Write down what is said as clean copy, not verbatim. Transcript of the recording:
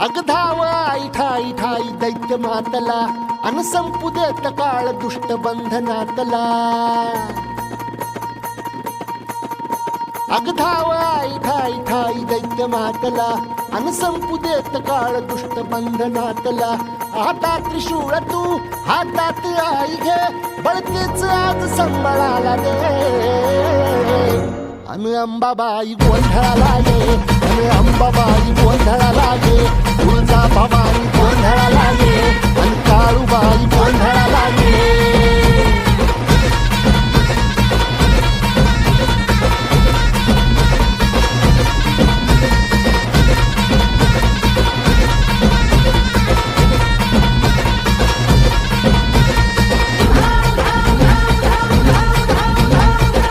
अग धाव आई ठाई ठाई दैत्य मातला अन संपू देत काळ दुष्ट बंधनातला अग धाव आई ठाई ठाई दैत्य मातला अन संपू देत काळ दुष्ट बंधनातला हातात त्रिशूळ तू हातात आई घे बळतेच आज संबळाला दे अन अंबाबाई गोंधळाला ये अन अंबाबाई गोंधळाला ये तुळजा भवानी गोंधळाला ये अन काळूबाई गोंधळाला ये